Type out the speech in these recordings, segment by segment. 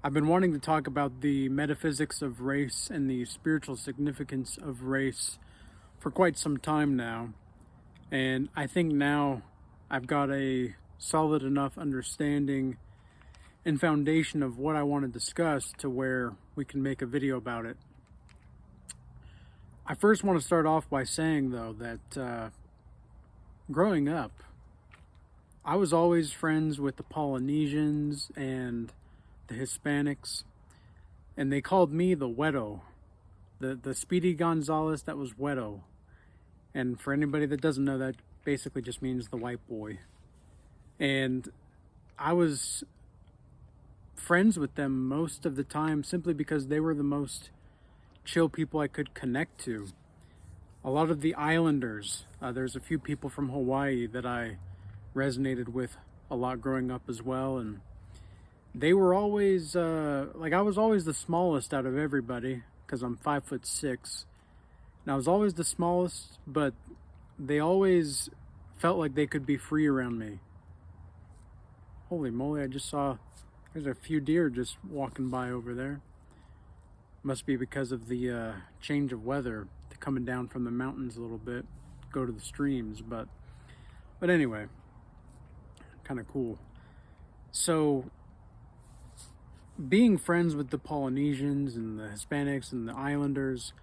I've been wanting to talk about the metaphysics of race and the spiritual significance of race for quite some time now. And I think now I've got a solid enough understanding and foundation of what I want to discuss to where we can make a video about it. I first want to start off by saying, though, that growing up, I was always friends with the Polynesians and the Hispanics, and they called me the Wedo, the Speedy Gonzalez that was Wedo. And for anybody that doesn't know, that basically just means the white boy. And I was friends with them most of the time simply because they were the most chill people I could connect to. A lot of the islanders, there's a few people from Hawaii that I resonated with a lot growing up as well, and they were always I was always the smallest out of everybody because I'm 5'6", and I was always the smallest, but they always felt like they could be free around me. Holy moly, I just saw there's a few deer just walking by over there. Must be because of the change of weather. They're coming down from the mountains a little bit, go to the streams, but anyway, kind of cool. So being friends with the Polynesians and the Hispanics and the Islanders,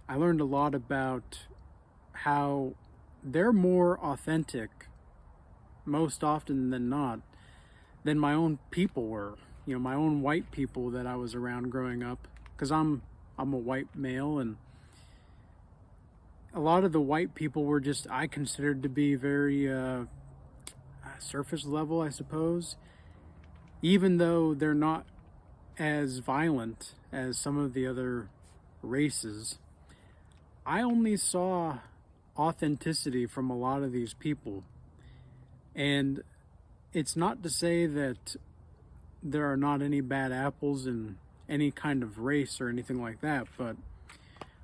I learned a lot about how they're more authentic most often than not than my own people were. You know, my own white people that I was around growing up, because I'm a white male, and a lot of the white people were just, I considered to be very surface level, I suppose, even though they're not as violent as some of the other races. I only saw authenticity from a lot of these people, and it's not to say that there are not any bad apples in any kind of race or anything like that, but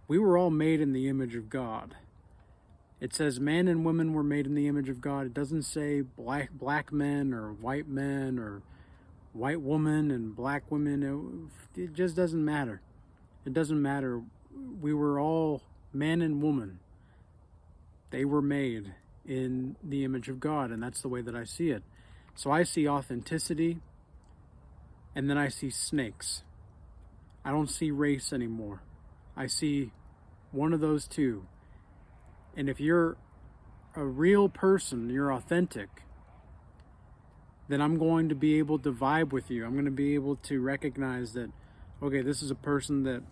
we were all made in the image of God. It says man and women were made in the image of God. It doesn't say black men or white men or white woman and black women. It just doesn't matter. It doesn't matter. We were all man and woman. They were made in the image of God, and that's the way that I see it. So I see authenticity, and then I see snakes. I don't see race anymore. I see one of those two. And if you're a real person, you're authentic, then I'm going to be able to vibe with you. I'm going to be able to recognize that, okay, this is a person that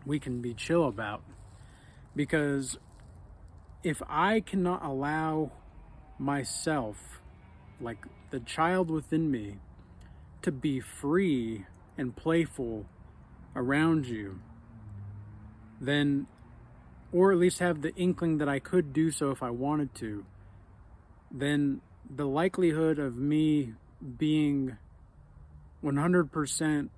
we can be chill about. Because if I cannot allow myself, like the child within me, to be free and playful around you, then, or at least have the inkling that I could do so if I wanted to, then the likelihood of me being 100%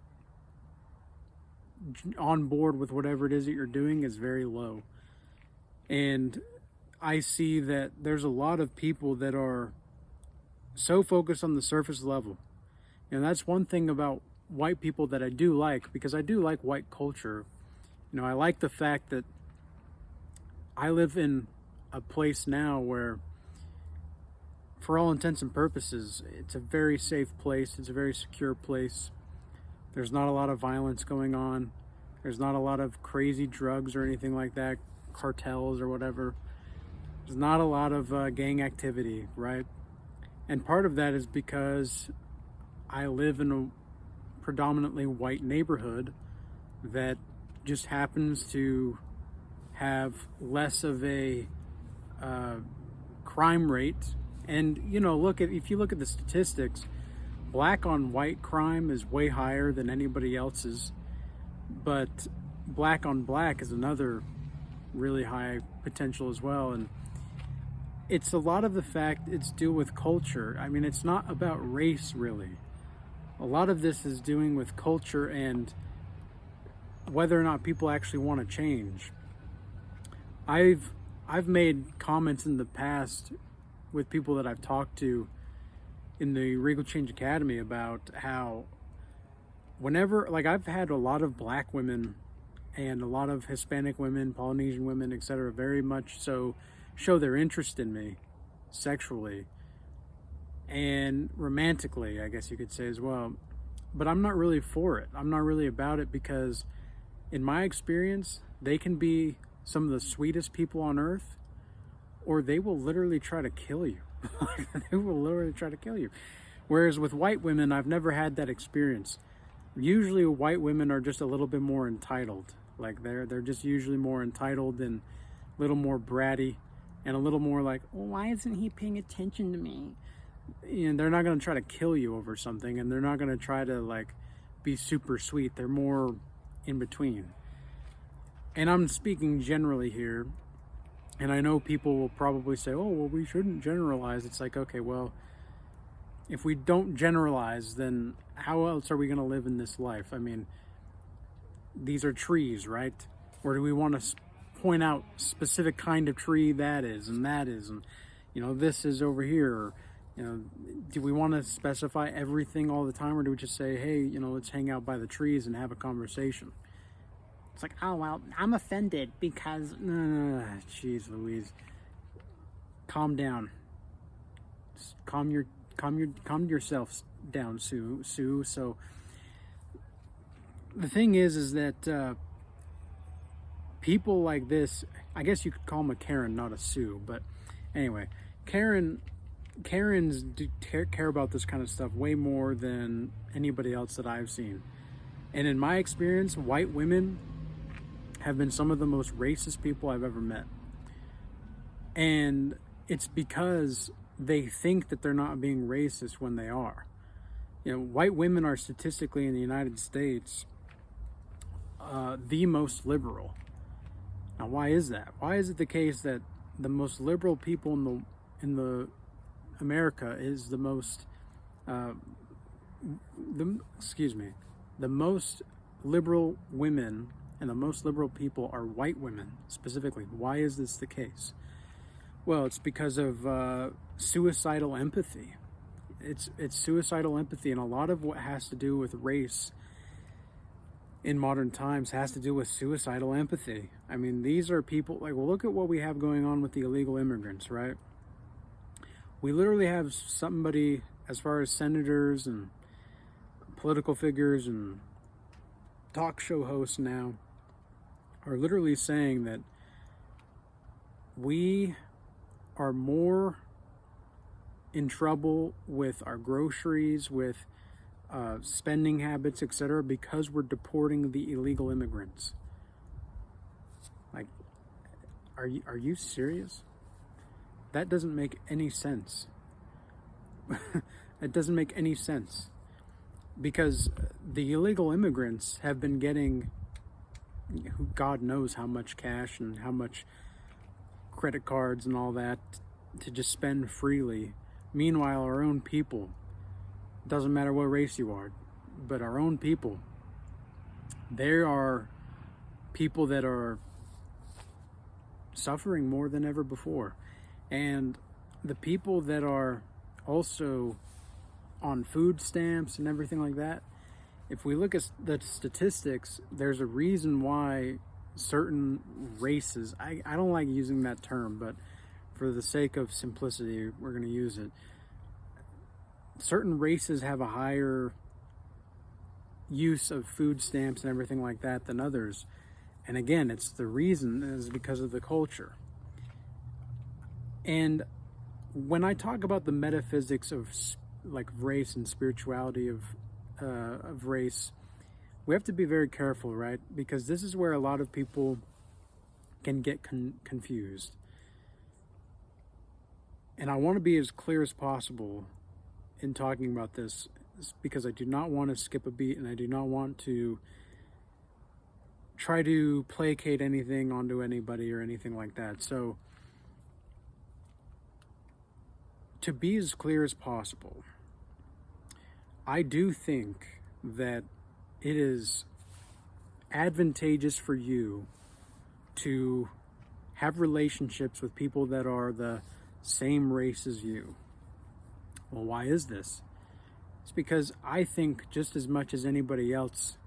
on board with whatever it is that you're doing is very low. And I see that there's a lot of people that are so focused on the surface level. And that's one thing about white people that I do like, because I do like white culture. You know, I like the fact that I live in a place now where, for all intents and purposes, it's a very safe place. It's a very secure place. There's not a lot of violence going on. There's not a lot of crazy drugs or anything like that, cartels or whatever. There's not a lot of gang activity, right? And part of that is because I live in a predominantly white neighborhood that just happens to have less of a crime rate. And, you know, if you look at the statistics, black on white crime is way higher than anybody else's, but black on black is another really high potential as well. And it's a lot of the fact it's due with culture. I mean, it's not about race, really. A lot of this is doing with culture and whether or not people actually want to change. I've made comments in the past with people that I've talked to in the Regal Change Academy about how whenever, like, I've had a lot of black women and a lot of Hispanic women, Polynesian women, etc., very much so show their interest in me sexually and romantically, I guess you could say as well. But I'm not really for it. I'm not really about it because, in my experience, they can be some of the sweetest people on earth, or they will literally try to kill you. They will literally try to kill you. Whereas with white women, I've never had that experience. Usually white women are just a little bit more entitled. Like they're just usually more entitled and a little more bratty and a little more like, well, why isn't he paying attention to me? And they're not going to try to kill you over something, and they're not going to try to like be super sweet. They're more in between. And I'm speaking generally here, and I know people will probably say, oh, well, we shouldn't generalize. It's like, okay, well, if we don't generalize, then how else are we going to live in this life? I mean, these are trees, right? Or do we want to point out specific kind of tree that is, and this is over here? Do we want to specify everything all the time, or do we just say, hey, let's hang out by the trees and have a conversation? It's like, oh, well, I'm offended because, no, jeez Louise, calm down. Just calm yourself down, Sue. So the thing is that people like this, I guess you could call them a Karen, not a Sue, but anyway, Karens do care about this kind of stuff way more than anybody else that I've seen. And in my experience, white women have been some of the most racist people I've ever met. And it's because they think that they're not being racist when they are. White women are statistically in the United States the most liberal. Now, why is that? Why is it the case that the most liberal people in the America is the most the most liberal women and the most liberal people are white women specifically? Why is this the case? Well, it's because of suicidal empathy. It's suicidal empathy, and a lot of what has to do with race in modern times has to do with suicidal empathy. I mean, these are people, like, well, look at what we have going on with the illegal immigrants, right? We literally have somebody, as far as senators and political figures and talk show hosts now, are literally saying that we are more in trouble with our groceries, with spending habits, etc., because we're deporting the illegal immigrants. Like, are you serious? That doesn't make any sense. It doesn't make any sense, because the illegal immigrants have been getting God knows how much cash and how much credit cards and all that to just spend freely. Meanwhile, our own people, doesn't matter what race you are, but our own people, there are people that are suffering more than ever before. And the people that are also on food stamps and everything like that, if we look at the statistics, there's a reason why certain races, I don't like using that term, but for the sake of simplicity, we're going to use it. Certain races have a higher use of food stamps and everything like that than others. And again, it's the reason is because of the culture. And when I talk about the metaphysics of like race and spirituality of race, we have to be very careful, right? Because this is where a lot of people can get confused. And I want to be as clear as possible in talking about this, because I do not want to skip a beat, and I do not want to try to placate anything onto anybody or anything like that. So, to be as clear as possible, I do think that it is advantageous for you to have relationships with people that are the same race as you. Well, why is this? It's because I think just as much as anybody else,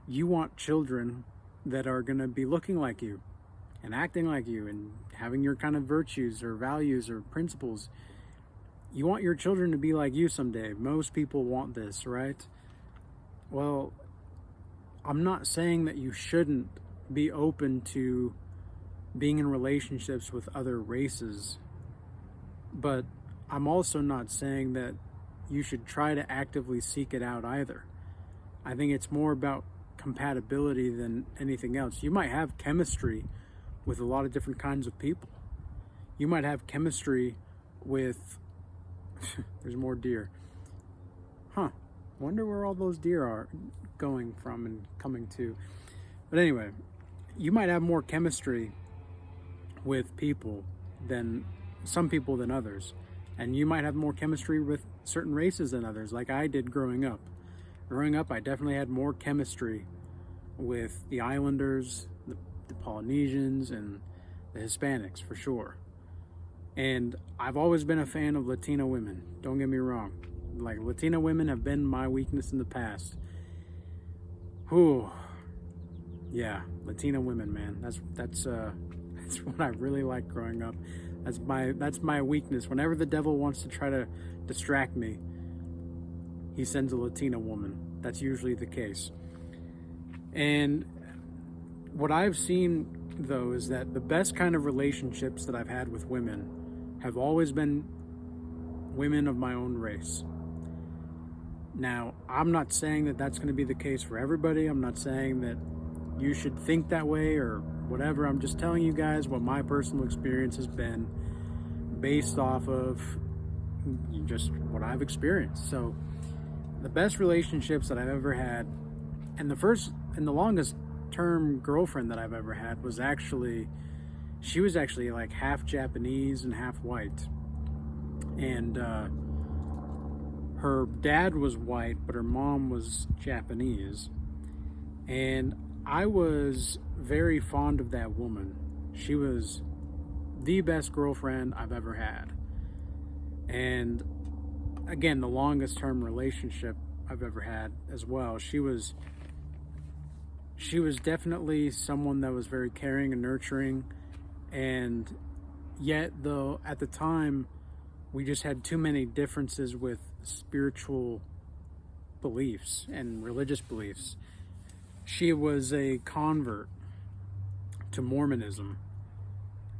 you want children that are going to be looking like you and acting like you and having your kind of virtues or values or principles. You want your children to be like you someday. Most people want this, right? Well, I'm not saying that you shouldn't be open to being in relationships with other races, but I'm also not saying that you should try to actively seek it out either. I think it's more about compatibility than anything else. You might have chemistry with a lot of different kinds of people. You might have chemistry with there's more deer. Wonder where all those deer are going from and coming to. But anyway, you might have more chemistry with people than some people than others. And you might have more chemistry with certain races than others, like I did growing up. Growing up, I definitely had more chemistry with the Islanders, the Polynesians, and the Hispanics, for sure. And I've always been a fan of Latina women. Don't get me wrong. Like, Latina women have been my weakness in the past. Whew. Yeah, Latina women, man. That's what I really liked growing up. That's my weakness. Whenever the devil wants to try to distract me, he sends a Latina woman. That's usually the case. And what I've seen, though, is that the best kind of relationships that I've had with women have always been women of my own race. Now, I'm not saying that that's going to be the case for everybody. I'm not saying that you should think that way or whatever. I'm just telling you guys what my personal experience has been based off of just what I've experienced. So the best relationships that I've ever had, and the longest term girlfriend that I've ever had was she was actually like half Japanese and half white. And her dad was white, but her mom was Japanese. And I was very fond of that woman. She was the best girlfriend I've ever had. And again, the longest term relationship I've ever had as well. She was definitely someone that was very caring and nurturing. And yet, though, at the time, we just had too many differences with spiritual beliefs and religious beliefs. She was a convert to Mormonism,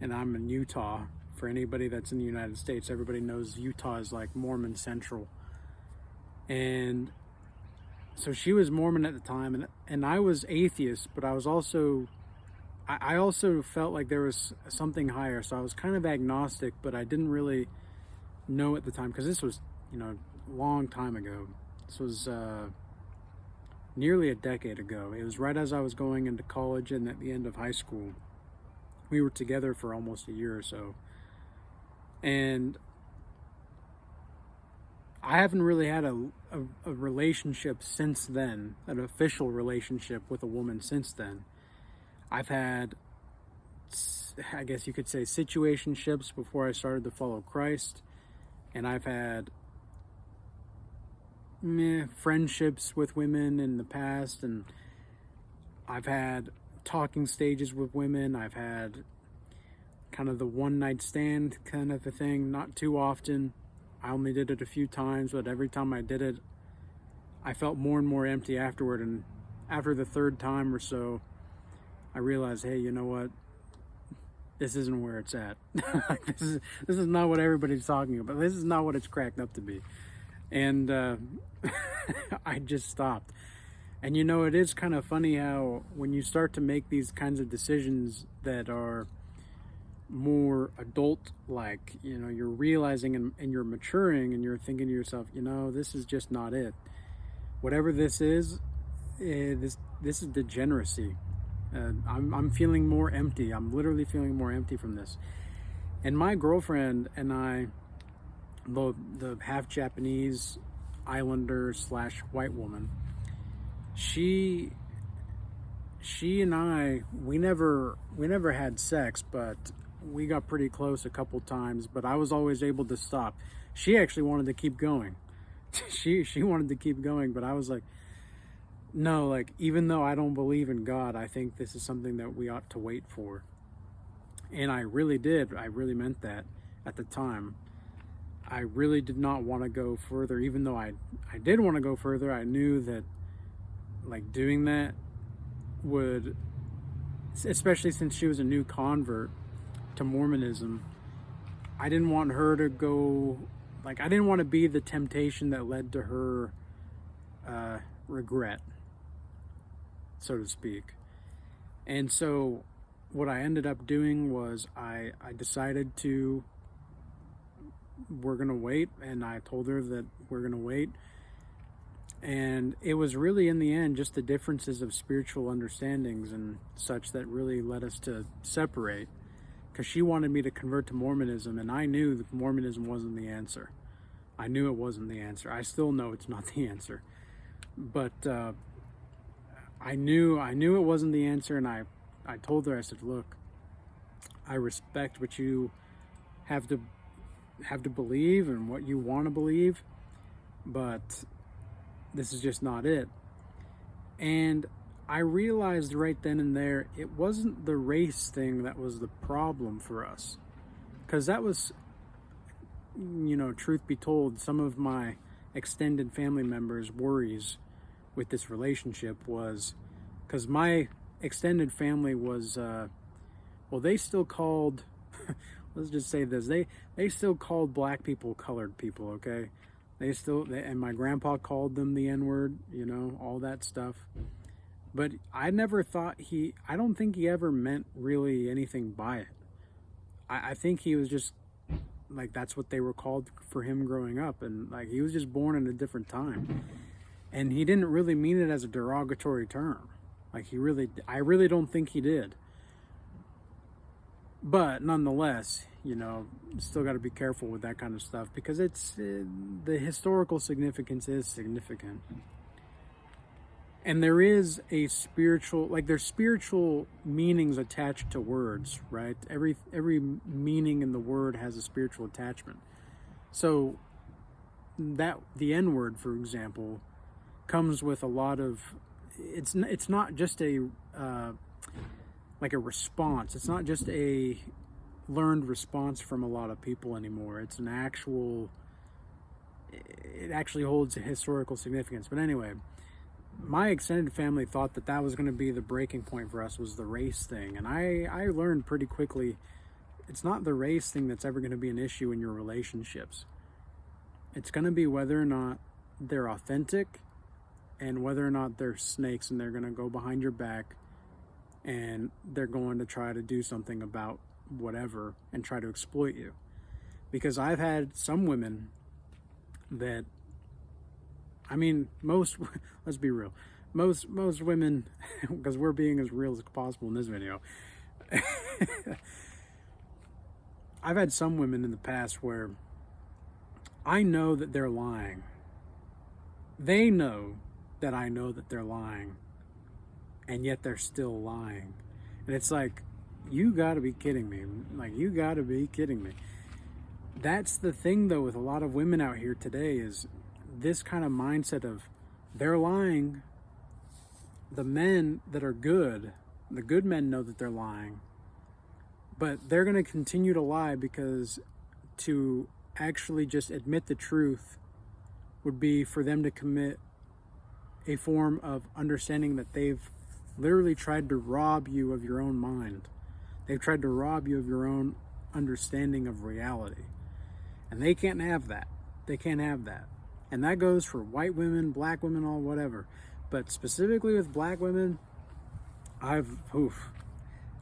and I'm in Utah. For anybody that's in the United States, everybody knows Utah is like Mormon Central. And so she was Mormon at the time, and I was atheist, but I was also, I also felt like there was something higher. So I was kind of agnostic, but I didn't really know at the time, because this was, a long time ago. This was nearly a decade ago. It was right as I was going into college and at the end of high school. We were together for almost a year or so. And I haven't really had a relationship since then, an official relationship with a woman since then. I've had, I guess you could say, situationships before I started to follow Christ. And I've had friendships with women in the past, and I've had talking stages with women. I've had kind of the one night stand kind of a thing, not too often. I only did it a few times, but every time I did it, I felt more and more empty afterward. And after the third time or so, I realized, hey, you know what? This isn't where it's at. This is not what everybody's talking about. This is not what it's cracked up to be. And I just stopped. And it is kind of funny how when you start to make these kinds of decisions that are more adult-like, you're realizing and you're maturing, and you're thinking to yourself, this is just not it. Whatever this is degeneracy. I'm feeling more empty. I'm literally feeling more empty from this. And my girlfriend and I, the half Japanese Islander / white woman, she and I, we never had sex, but we got pretty close a couple times, but I was always able to stop. She actually wanted to keep going. she wanted to keep going, but I was like, no, like, even though I don't believe in God, I think this is something that we ought to wait for. And I really did. I really meant that at the time. I really did not want to go further, even though I did want to go further. I knew that, like, doing that would, especially since she was a new convert to Mormonism, I didn't want her to go, like, I didn't want to be the temptation that led to her regret, so to speak. And so what I ended up doing was I decided to, we're going to wait, and I told her that we're going to wait. And it was really, in the end, just the differences of spiritual understandings and such that really led us to separate, because she wanted me to convert to Mormonism, and I knew that Mormonism wasn't the answer. I knew it wasn't the answer. I still know it's not the answer. But I knew it wasn't the answer, and I told her, I said, look, I respect what you have to believe and what you want to believe, but this is just not it. And I realized right then and there, it wasn't the race thing that was the problem for us. Because that was, truth be told, some of my extended family members' worries with this relationship was, because my extended family was, they still called, let's just say this, they still called black people colored people, okay? And my grandpa called them the N-word, all that stuff. But I never thought I don't think he ever meant really anything by it. I think he was just, like, that's what they were called for him growing up. And, like, he was just born in a different time. And he didn't really mean it as a derogatory term. Like, I really don't think he did. But nonetheless, still got to be careful with that kind of stuff, because the historical significance is significant. And there is a spiritual, like, there's spiritual meanings attached to words, right? Every meaning in the word has a spiritual attachment. So that the N-word, for example, comes with a lot of, it's not just a like a response. It's not just a learned response from a lot of people anymore. It's it actually holds a historical significance. But anyway, my extended family thought that was going to be the breaking point for us, was the race thing. And I learned pretty quickly, it's not the race thing that's ever going to be an issue in your relationships. It's going to be whether or not they're authentic, and whether or not they're snakes and they're going to go behind your back and they're going to try to do something about whatever and try to exploit you. Because I've had some women that, let's be real, most women, because we're being as real as possible in this video, I've had some women in the past where I know that they're lying. They know that I know that they're lying, and yet they're still lying. And it's like, you gotta be kidding me. Like, you gotta be kidding me. That's the thing, though, with a lot of women out here today, is this kind of mindset of, they're lying. The men that are good, the good men, know that they're lying, but they're going to continue to lie, because to actually just admit the truth would be for them to commit a form of understanding that they've literally tried to rob you of your own mind. They've tried to rob you of your own understanding of reality. And they can't have that. They can't have that. And that goes for white women, black women, all whatever. But specifically with black women, like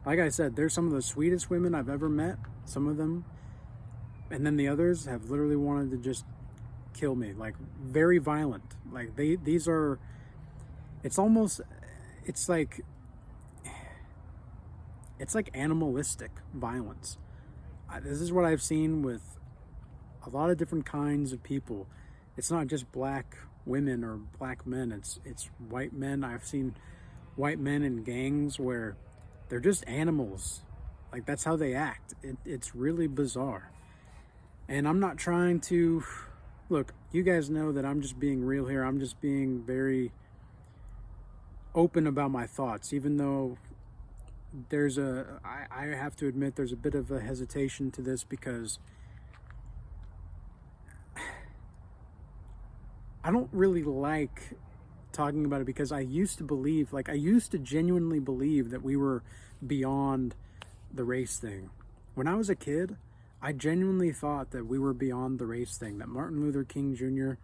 I said, they're some of the sweetest women I've ever met, some of them. And then the others have literally wanted to just kill me, like, very violent. Like, these are, it's like animalistic violence. This is what I've seen with a lot of different kinds of people. It's not just black women or black men, it's white men. I've seen white men in gangs where they're just animals. Like, that's how they act. It's really bizarre. And I'm not trying to look, you guys know that I'm just being real here. I'm just being very open about my thoughts, even though I have to admit there's a bit of a hesitation to this, because I don't really like talking about it, because I used to genuinely believe that we were beyond the race thing. When I was a kid, I genuinely thought that we were beyond the race thing, that Martin Luther King Jr.,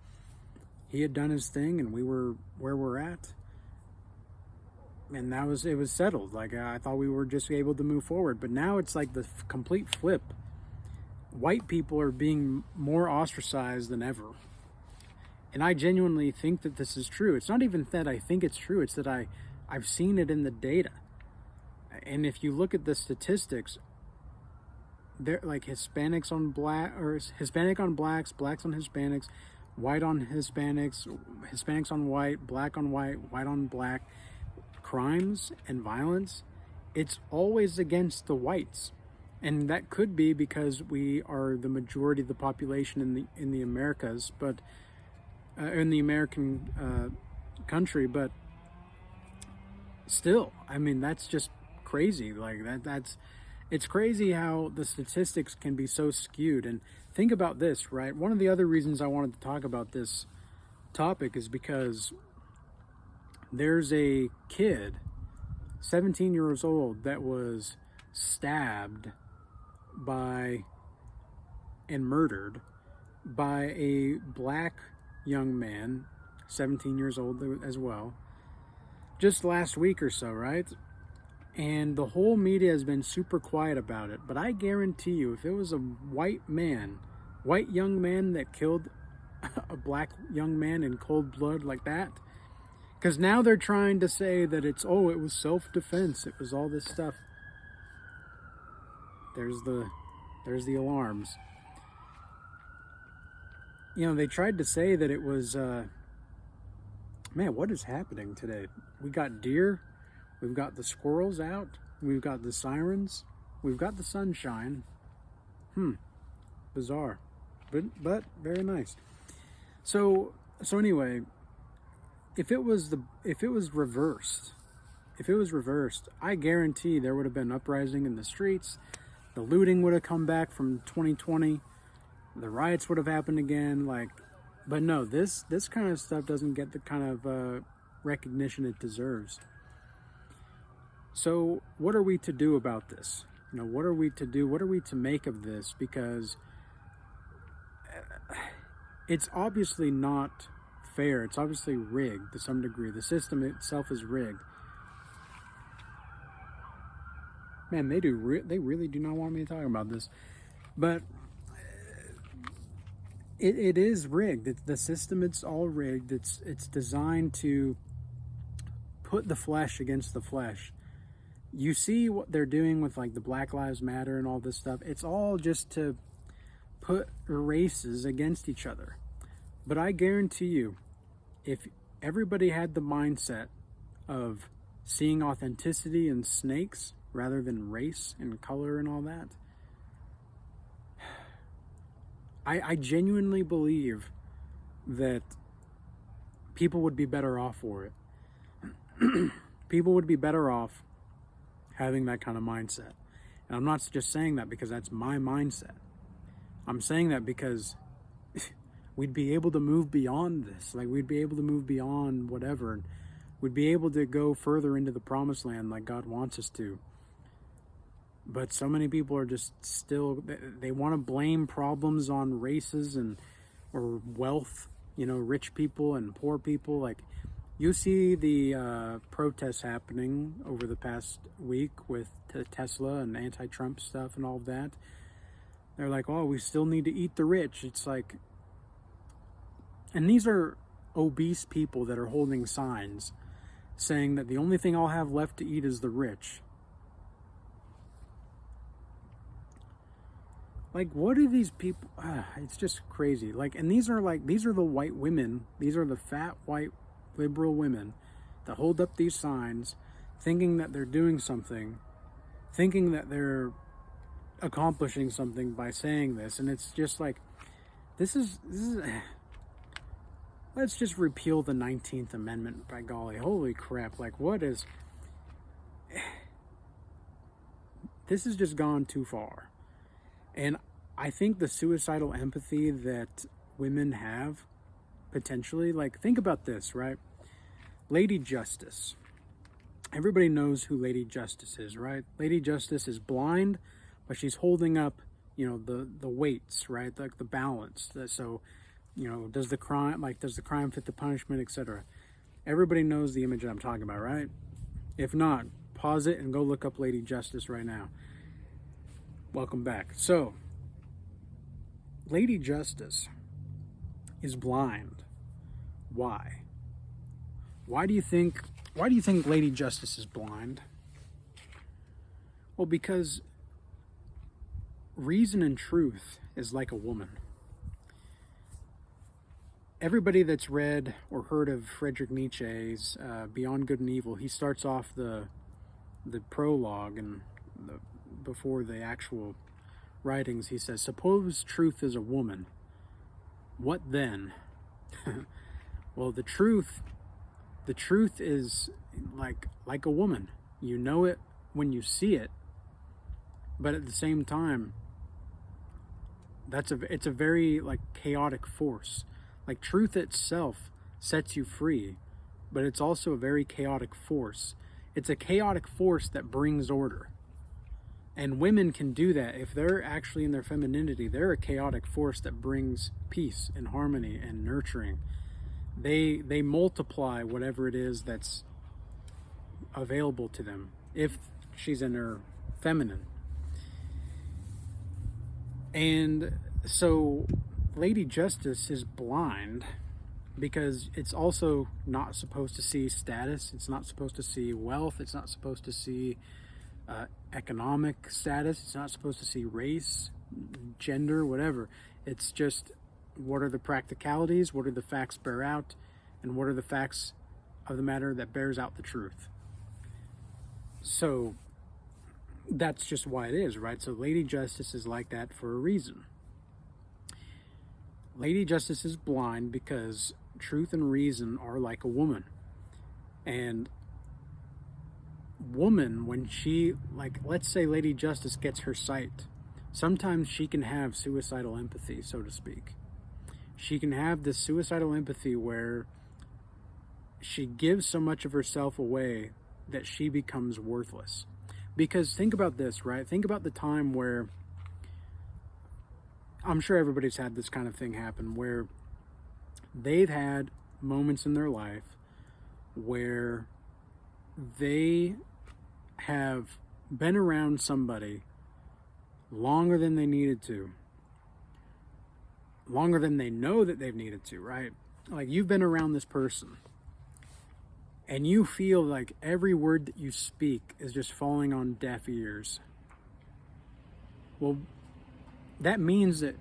he had done his thing and we were where we're at. And it was settled. Like, I thought we were just able to move forward. But now it's like the complete flip. White people are being more ostracized than ever. And I genuinely think that this is true. It's not even that I think it's true. It's that I've seen it in the data. And if you look at the statistics, they're like Hispanics on black, or Hispanic on blacks, blacks on Hispanics, white on Hispanics, Hispanics on white, black on white, white on black. Crimes and violence, it's always against the whites. And that could be because we are the majority of the population in the Americas, but in the American country. But still, I mean, that's just crazy. Like it's crazy how the statistics can be so skewed. And think about this, right? One of the other reasons I wanted to talk about this topic is because there's a kid, 17 years old, that was stabbed and murdered by a black young man, 17 years old as well, just last week or so, right? And the whole media has been super quiet about it. But I guarantee you, if it was a white young man that killed a black young man in cold blood like that, because now they're trying to say that it was self-defense. It was all this stuff. There's the alarms. You know, they tried to say that it was, man, what is happening today? We got deer. We've got the squirrels out. We've got the sirens. We've got the sunshine. Bizarre. But very nice. So anyway, if it was reversed, I guarantee there would have been uprising in the streets. The looting would have come back from 2020. The riots would have happened again. But no, this kind of stuff doesn't get the kind of recognition it deserves. So what are we to do about this? You know, what are we to do? What are we to make of this? Because it's obviously not fair. It's obviously rigged to some degree. The system itself is rigged. Man, they really do not want me to talk about this, but it is rigged. The system, it's all rigged. It's designed to put the flesh against the flesh. You see what they're doing with like the Black Lives Matter and all this stuff. It's all just to put races against each other. But I guarantee you, if everybody had the mindset of seeing authenticity in snakes rather than race and color and all that, I genuinely believe that people would be better off for it. People would be better off having that kind of mindset. And I'm not just saying that because that's my mindset. I'm saying that because we'd be able to move beyond this. Like, we'd be able to move beyond whatever. And we'd be able to go further into the promised land like God wants us to. But so many people are just still, they want to blame problems on races or wealth, you know, rich people and poor people. Like, you see the protests happening over the past week with Tesla and anti-Trump stuff and all of that. They're like, oh, we still need to eat the rich. It's like, and these are obese people that are holding signs saying that the only thing I'll have left to eat is the rich. Like, what are these people? It's just crazy. Like, and these are the white women. These are the fat white liberal women that hold up these signs, thinking that they're doing something, thinking that they're accomplishing something by saying this. And it's just like, this is let's just repeal the 19th Amendment, by golly. Holy crap. Like, what is... This has just gone too far. And I think the suicidal empathy that women have, potentially, like, think about this, right? Lady Justice. Everybody knows who Lady Justice is, right? Lady Justice is blind, but she's holding up, you know, the weights, right? Like the balance. So, you know, does the crime fit the punishment, etc. Everybody knows the image that I'm talking about, right? If not, pause it and go look up Lady Justice right now. Welcome back. So, Lady Justice is blind. Why? Why do you think Lady Justice is blind? Well, because reason and truth is like a woman. Everybody that's read or heard of Friedrich Nietzsche's Beyond Good and Evil, he starts off the prologue and before the actual writings, he says, "Suppose truth is a woman. What then?" Well, the truth is like a woman. You know it when you see it, but at the same time, it's a very like chaotic force. Like truth itself sets you free, but it's also a very chaotic force. It's a chaotic force that brings order. And women can do that. If they're actually in their femininity, they're a chaotic force that brings peace and harmony and nurturing. They multiply whatever it is that's available to them if she's in her feminine. And so Lady Justice is blind because it's also not supposed to see status. It's not supposed to see wealth. It's not supposed to see economic status. It's not supposed to see race, gender, whatever. It's just, what are the practicalities? What are the facts bear out? And what are the facts of the matter that bears out the truth? So that's just why it is, right? So Lady Justice is like that for a reason. Lady Justice is blind because truth and reason are like a woman. And woman, when she, like, let's say Lady Justice gets her sight, sometimes she can have suicidal empathy, so to speak. She can have this suicidal empathy where she gives so much of herself away that she becomes worthless. Because think about this, right? Think about the time where, I'm sure everybody's had this kind of thing happen, where they've had moments in their life where they have been around somebody longer than they needed to, longer than they know that they've needed to, right? Like, you've been around this person and you feel like every word that you speak is just falling on deaf ears. Well, that means that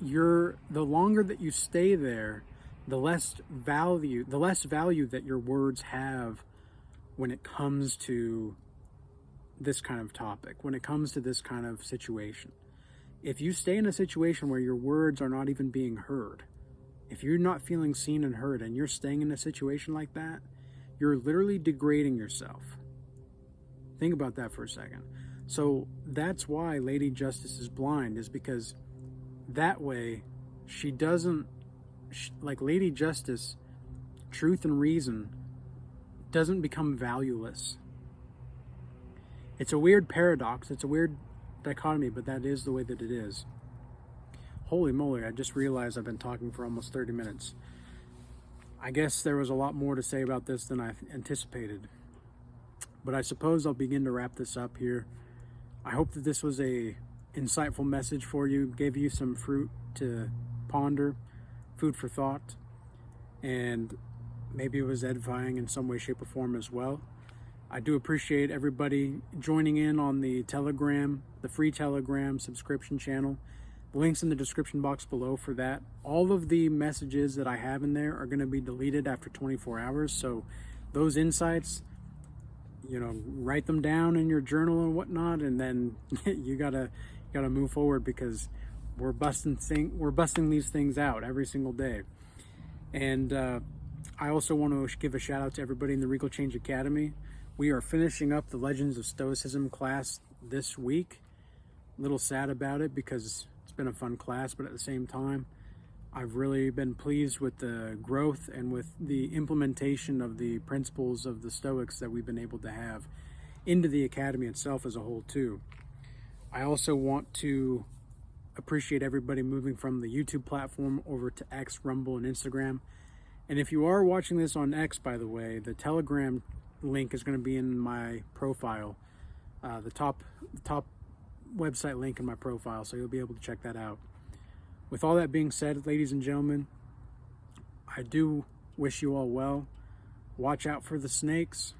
the longer that you stay there, the less value that your words have when it comes to this kind of topic, when it comes to this kind of situation. If you stay in a situation where your words are not even being heard, if you're not feeling seen and heard, and you're staying in a situation like that, you're literally degrading yourself. Think about that for a second. So that's why Lady Justice is blind, is because that way she doesn't, like Lady Justice, truth and reason doesn't become valueless. It's a weird paradox. It's a weird dichotomy, but that is the way that it is. Holy moly, I just realized I've been talking for almost 30 minutes. I guess there was a lot more to say about this than I anticipated. But I suppose I'll begin to wrap this up here. I hope that this was a insightful message for you, gave you some fruit to ponder, food for thought, and maybe it was edifying in some way, shape, or form as well. I do appreciate everybody joining in on the Telegram, the free Telegram subscription channel. The link's in the description box below for that. All of the messages that I have in there are going to be deleted after 24 hours. So those insights, write them down in your journal and whatnot, and then you gotta move forward, because we're busting these things out every single day. And I also want to give a shout out to everybody in the Regal Change Academy. We are finishing up the Legends of Stoicism class this week. A little sad about it because it's been a fun class, but at the same time, I've really been pleased with the growth and with the implementation of the principles of the Stoics that we've been able to have into the Academy itself as a whole too. I also want to appreciate everybody moving from the YouTube platform over to X, Rumble, and Instagram. And if you are watching this on X, by the way, the Telegram link is going to be in my profile, the top website link in my profile, so you'll be able to check that out. With all that being said, ladies and gentlemen, I do wish you all well. Watch out for the snakes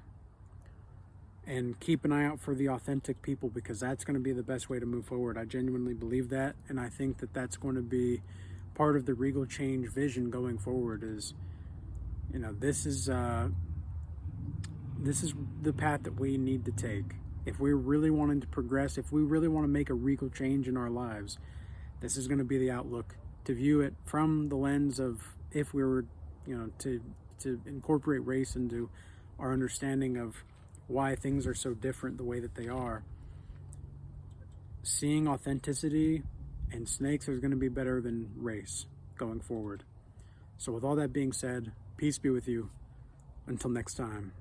and keep an eye out for the authentic people, because that's going to be the best way to move forward. I genuinely believe that, and I think that that's going to be part of the Regal Change vision going forward. Is, you know, this is the path that we need to take if we're really wanting to progress. If we really want to make a regal change in our lives, this is going to be the outlook, to view it from the lens of, if we were, you know, to incorporate race into our understanding of why things are so different the way that they are. Seeing authenticity and snakes is going to be better than race going forward. So with all that being said, peace be with you. Until next time.